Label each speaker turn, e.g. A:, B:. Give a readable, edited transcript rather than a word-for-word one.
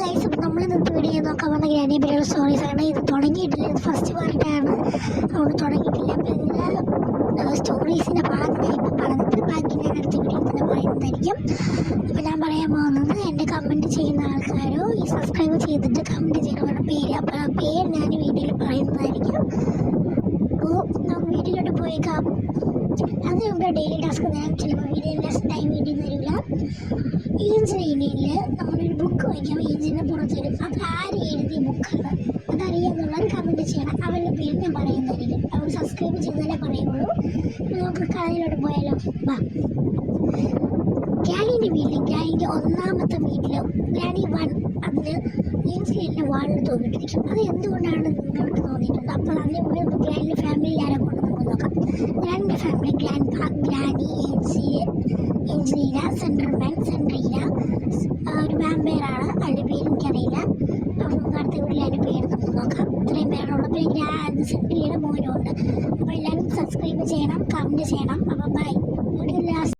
A: Guys, അപ്പോൾ നമ്മൾ ഇന്നത്തെ വീഡിയോ നോക്കാൻ വന്ന ഗ്രാനി ബിരിയാണി സ്റ്റോറീസാണ്. ഇത് തുടങ്ങിയിട്ടില്ല, ഇത് ഫസ്റ്റ് പാർട്ടാണ്, അതുകൊണ്ട് തുടങ്ങിയിട്ടില്ല. അപ്പോൾ ഇതിൽ സ്റ്റോറീസിൻ്റെ ഭാഗത്ത് ഇപ്പോൾ പറഞ്ഞിട്ട് ബാക്കി ഞാൻ അടുത്ത വീഡിയോ തന്നെ പറയുന്നതായിരിക്കും. അപ്പോൾ ഞാൻ പറയാൻ പോകുന്നത്, എൻ്റെ കമൻറ്റ് ചെയ്യുന്ന ആൾക്കാരോ ഈ സബ്സ്ക്രൈബ് ചെയ്തിട്ട് കമൻറ്റ് ചെയ്യുന്നവരുടെ പേര്, അപ്പോൾ ആ പേര് ഞാൻ വീഡിയോയിൽ പറയുന്നതായിരിക്കും. അപ്പോൾ നമുക്ക് വീഡിയോയിലോട്ട് പോയേക്കാം. അതിന് മുമ്പ് ഡെയിലി ടാസ്ക് ഞാൻ ചിലപ്പോൾ വീഡിയോ ടൈം വീഡിയോ തരില്ല. ഏജൻസിൻ്റെ ഇനിയിൽ നമ്മളൊരു ബുക്ക് വായിക്കാം, ഏജൻറ്റിൻ്റെ പുറത്ത് വരും. അത് ആര് എഴുതിയ ബുക്കാണ് അതറിയാമെന്നുള്ളവർ കമൻറ്റ് ചെയ്യണം. അവരുടെ പേര് ഞാൻ പറയുന്നതായിരിക്കും. അവർ സബ്സ്ക്രൈബ് ചെയ്താലേ പറയുള്ളൂ. നമുക്ക് കഥയിലോട്ട് പോയാലോ. വാ. ഗ്രാനീൻ്റെ വീട്ടിൽ, ഗ്രാനീൻ്റെ ഒന്നാമത്തെ വീട്ടിൽ ഗ്രാനി 1 അതിന് ഏജൻസിൻ്റെ വാളിൽ തോന്നിട്ടിരിക്കും. അത് എന്തുകൊണ്ടാണ് നിങ്ങൾക്ക് തോന്നിയിട്ടുണ്ട്? അപ്പോൾ അതിന് മുമ്പ് ഗ്രാനിൻ്റെ ഫാമിലി ആരെ കൊണ്ട് നമുക്ക് നോക്കാം. ഗ്രാനിൻ്റെ ഫാമിലി ഗ്രാൻഡ് പാ, ഗ്രാനി, ഏഞ്ചലീന, സെൻട്രീന, ഒരു വാമ്പയറാണ്. അതിൻ്റെ പേര് എനിക്കറിയില്ല. അപ്പോൾ നമുക്ക് അടുത്ത വീട്ടിൽ അതിൻ്റെ പേര് നമുക്ക് നോക്കാം. ഇത്രയും പേരാണുള്ളത്. പിന്നെ സെൻട്രീനയുടെ മോനുണ്ട്. അപ്പോൾ എല്ലാവരും സബ്സ്ക്രൈബ് ചെയ്യണം, കമൻറ്റ് ചെയ്യണം. അപ്പോൾ ബൈ.